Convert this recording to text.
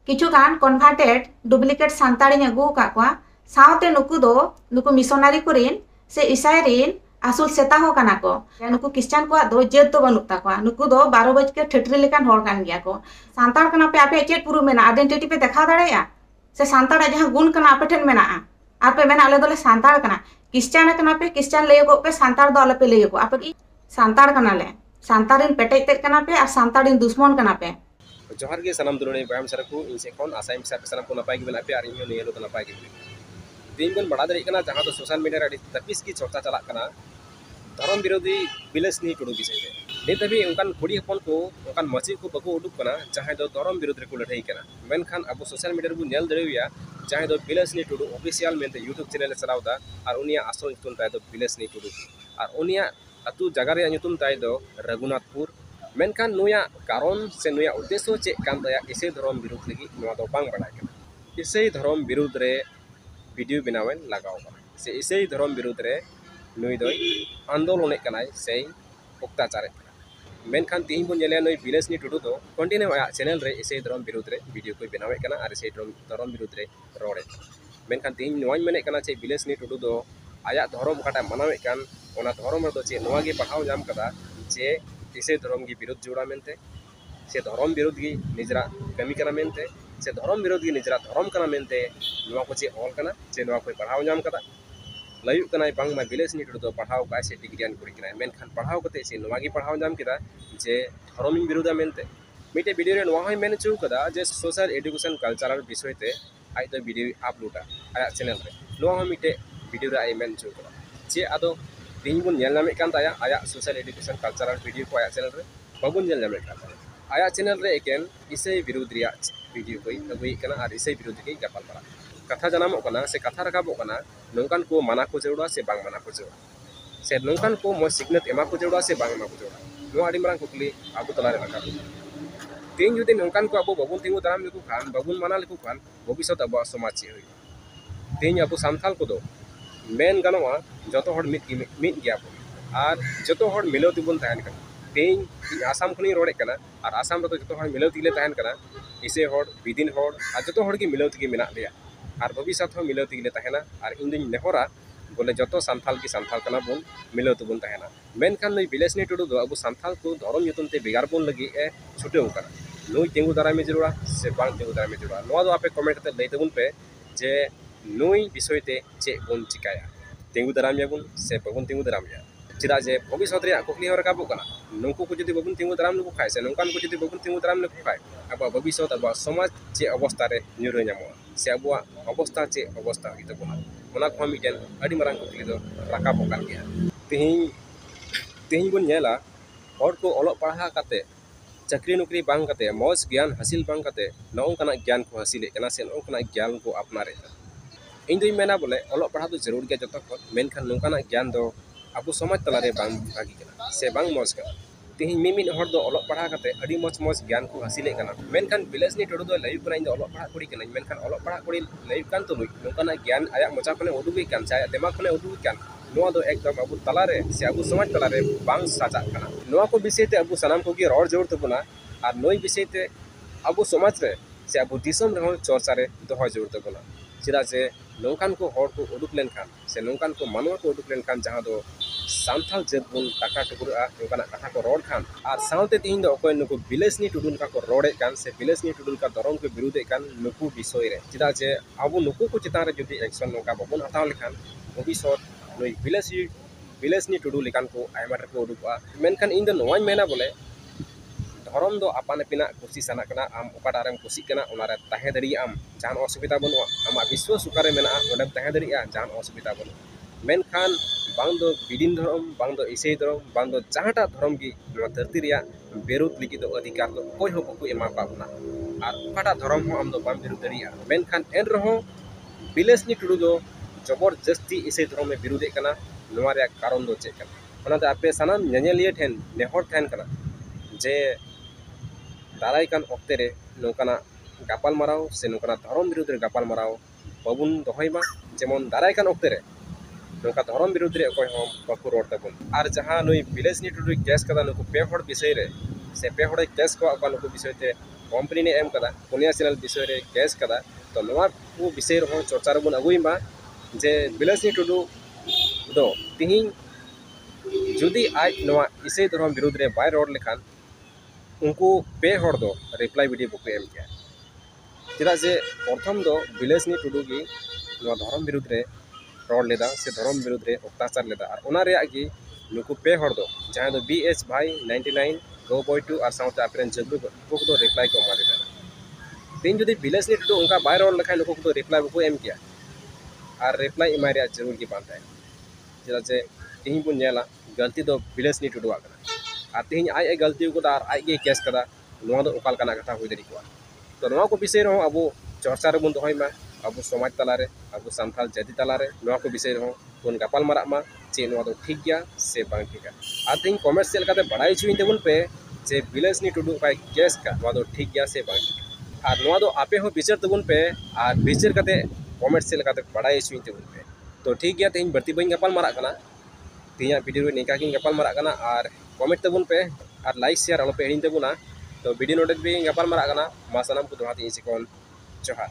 किछुगान कन्भार्टेड duplicate सान्ताड़ी अगू का सावते नुकु मिशनारी कुरिन से ईसाई रिन आसुल सेता हो काना को नुकु क्रिश्चियन को दो जेद दो बनुक ताकवा नुकु दो 12 बज के ठेठरी लेकान होड़ कान गया को सांताड़ कना पे आपे चेत पुरु मेना आइडेंटिटी पे देखा दाड़ेया से सांताड़ जहां गुण कना आपे ठेन मेना आपे मेना आले दोले सांताड़ कना क्रिश्चियन कना पे क्रिश्चियन लेयो को पे सांताड़ दो आले पे लेयो को आपे की सांताड़ कना ले सांताड़िन पेटेज तेज कना पे और सांताड़िन दुश्मन कना पे जोहार के सनम दुलुनी बयाम सरकु इन से कोन आसाम सर सनम को नपाय गिबन आपे आर इन नेलो तो नपाय गिबन दिन बन बड़ा दरी कना जहां तो सोशल मीडिया रे तपिस की चर्चा चला कना धर्म विरोधी बिलेसनी टुडू विषय ते तभी उनकान खुड़ी हपन को उनकान मची को बको उडुक कना जहां दो धर्म विरोध रे को लड़ाई कना मेनखान अब सोशल मीडिया रे नेल दरेया जहां दो बिलेसनी टुडू ऑफिशियल मेनते यूट्यूब चैनल चलावदा और उनिया आसल ᱧᱩᱛᱩᱢ ताय दो बिलेसनी टुडू और उनिया अतु जगह रे ᱧᱩᱛᱩᱢ ताय दो रघुनाथपुर मेनखान नुया कारण से नुया उद्देश्य चे कान दया इसे धर्म विरोध लगी नुआ दो बांग बडाय कना इसे धर्म विरोध रे वीडियो बनावेन लगाव से इसे धर्म विरोध रे नुई दो आंदोलन कनाय से अत्याचार मेनखान तीन बन जेले नुई बिलेसनी टुडू दो कंटिन्यू आया चैनल रे इसे धर्म विरोध रे वीडियो को बनावे कना और इसे धर्म विरोध रे रोड़े मेनखान तीन नोवाई मेने कना चे बिलेसनी टुडू दो आया धर्म काटा मनावे कान ओना धर्म रे दो चे नोवा गे पढ़ाव जाम कदा चे इसे धर्म की विरोध जोड़ा मेनते से धर्म विरोध की निजरा कमी कना मेनते से धर्म विरोध की निजरा धर्म कना मेनते नोवा को चे ऑल कना चे नोवा को पढ़ाव जाम कदा लयुक कनाय बांग मा बिलेसनी टुडू दो पढ़ाव का से डिग्रियान कुड़ी कनाय मेनखान पढ़ाव कते से नोवा गे पढ़ाव जाम किदा जे धर्म विरोधा मेनते मिटे वीडियो रे नोवा होय मेन चू कदा जे सोशल एजुकेशन कल्चरल विषय ते आइ तो वीडियो अपलोडा आया चैनल रे नोवा हो मिटे वीडियो रे आइ मेन चू कदा जे आदो तीन बुन नेल नामे कान ताया आया सोशल एजुकेशन कल्चरल वीडियो को आया चैनल रे बाबुन नेल नामे कान आया चैनल रे एकेन इसे विरोध रिया वीडियो कोई अगुई कना और इसे विरोध के गपाल बड़ा कथा जनामो कना से कथा रकाबो कना नोंकान को माना को जरूरा से बांग माना को जरूरा से नोंकान को मो सिग्नेट एमा को जरूरा से बांग एमा को जरूरा नो आडी मारांग कुकली आबो तलारे रकाब तीन जुदि नोंकान को आबो बाबुन तिंगु दाराम लेकु खान बाबुन माना लेकु खान भविष्यत आबो समाज चे होई तीन आबो सान्थाल को दो मेन गानोआ जतो हड़ मिट गया और जतो हड़ मिलो तिबुन तहन कना तीन आसाम खनी रोड़े कना और आसाम रे जतो हड़ मिलो तिले तहन कना इसे हड़ विदिन हड़ और जतो हड़ की मिलो तिगे मेना लिया और भविष्यत हो मिलो तिगे तहना और इन दिन नेहरा बोले जतो सान्थाल की सान्थाल कना बुन मिलो तबुन तहना मेनखान नई बिलेसनी टुडू दो अब सान्थाल को धर्म ᱧᱩᱛᱩᱢ ते बेगार बुन लगी ए छुटेव कना नुई तिंगु दारा में जरूरा से बांग तिंगु दारा में जरूरा नोआ दो आपे कमेंट ते लई तबुन पे जे नुई विषय ते चे बुन चिकाया तिंगु दाराम याबुन से बाबुन तिंगु दाराम या चिदा जे भविष्यत रे कुकली हो रकाबो कना नुंकु को जदि बाबुन तिंगु दाराम लुकु खाय से नोंकान को जदि बाबुन तिंगु दाराम लुकु खाय अब भविष्यत अब समाज चे अवस्था रे न्यूरो ᱧᱟᱢᱚᱜᱼᱟ से अब अवस्था चे अवस्था हुई तबुना ओना को मिटेन अडी मारांग कुकली दो रकाबो कान गया तेहिं बन नेला और को ओलो पढ़ा काते चाकरी नौकरी बांग काते मौज ज्ञान हासिल बांग काते नौकना ज्ञान को हासिल कना से नौकना ज्ञान को अपनारे इन दुई मेना बोले ओलो पढ़ा तो जरूर गया जतो को मेनखान नौकना ज्ञान दो अब समाज तलारे बांग भागी कना से बांग मौज कना तेहिं मिमिन हर दो ओलो पढ़ा काते अडी मौज मौज ज्ञान को हासिल कना मेनखान बिलेसनी टुडू दो लयु कना इन दो ओलो पढ़ा कुड़ी कना मेनखान ओलो पढ़ा कुड़ी लयु कान तो नौकना ज्ञान आया मचा खने उडुगी कान चाय दिमाग खने उडुगी कान नोआ दो एकदम अब तलारे से अब समाज तलारे बांग साजा कना नोआ को विषय ते अब सनाम को रोड जोड़ तबुना और नई विषय ते अब समाज रे से अब दिसम रे चर्चा रे दोह जोड़ तबुना चिदा से नौकान को हर को उडुक लेन खान से नौकान को मानवा को उडुक लेन खान जहां दो सान्थाल जेत बुन टाका टुकुरा नौकाना कथा को रोड खान और साउते तीन दो अकोय नुको बिलेसनी टुडुन का को रोडे कान से बिलेसनी टुडुन का धर्म को विरोधे कान नुको विषय रे चिदा जे अब नुको को चिता रे जदि एक्शन नौका बबुन हताव लेखान भविष्यत नई बिलेसनी टुडू लेकान को आयमा रे को उडुकआ मेनखान इन दो नोवाई मेना बोले धर्म दो आपान पिना कुसी साना कना आम ओकाटारेम कुसी कना ओनारे ताहे दरी आम जान असुविधा बनुआ आमा विश्व सुकारे मेना ओडे ताहे दरी आ जान असुविधा बनु मेनखान बांग दो बिदिन धर्म बांग दो इसे धर्म बांग दो जहाटा धर्म की धरती रिया विरोध लिखि दो अधिकार दो कोई हो को एमा पाबना और ओकाटा धर्म हो आम दो बाम विरोध दरिया मेनखान एन रहो बिलेसनी टुडू दो जबरदस्ती इसे धर्म में विरोधे कना नोआ रे कारण दो चेक कना ओनाते आपे सनाम नेनेलिया ठेन नेहर ठेन कना जे दाराय कान ऑक्ते रे नोकाना गापाल माराव से नोकाना धर्म विरोध रे गापाल माराव बाबुन दोहयमा जेमन दाराय कान ऑक्ते रे नोका धर्म विरोध रे अकोय हम बाकु रोड तबुन और जहां नई बिलेसनी टुडू केस कदा नुको पे हड़ विषय रे से पे हड़ केस को अका नुको विषय ते कंपनी ने एम कदा पुनिया चैनल विषय रे केस कदा तो नवा को विषय रो चर्चा रे बन अगुइमा जे बिलासनी टुडू दो तिहिं जुदी आज नवा इसे धर्म विरुद्ध रे बाय रोड लेखान उनको पे हर दो रिप्लाई वीडियो बुक एम किया चेदा जे प्रथम दो बिलासनी टुडू की नवा धर्म विरुद्ध रे रोड लेदा से धर्म विरुद्ध रे अत्याचार लेदा और ओना रे आगी नुकु पे हर दो जहां दो बीएस भाई 99 गो बॉय 2 और साउथ अफ्रीकन जगलु को दो रिप्लाई को मा देदा तीन जुदी बिलासनी टुडू उनका बाय रोड लेखाय नुकु को रिप्लाई बुक एम किया और रिप्लाई इमाय रे जरूर की बात है चेदा जे तिहिं बुन नेला गलती दो बिलासनी टुडू आकना और तिहिं आय गलती को और आय के केस कदा नोआ दो ओकाल कना कथा हुई दरी को तो नोआ को विषय रहो अब चर्चा रे बुन दोहय मा अब समाज तलारे अब सानथाल जाति तलारे नोआ को विषय रहो बुन गापाल मारा मा चे नोआ दो ठीक गया से बांग ठीक है और तिहिं कमेंट सेल काते बड़ाई छुइन तेबुन पे जे बिलासनी टुडू का केस का नोआ दो ठीक गया से बांग और नोआ दो आपे हो विचार तबुन पे और विचार काते कमेंट सेल काते बड़ाई छुइन तेबुन पे तो ठीक गया तिहिं बर्ती बइन गापाल मारा कना तिहिं वीडियो रे निका किन गापाल मारा कना और कमेंट तबुन पे और लाइक शेयर आलो पे हिन तेबुना तो वीडियो नोटे भी गापाल मारा कना मा सनाम को दोहाती इसिकोन जोहार।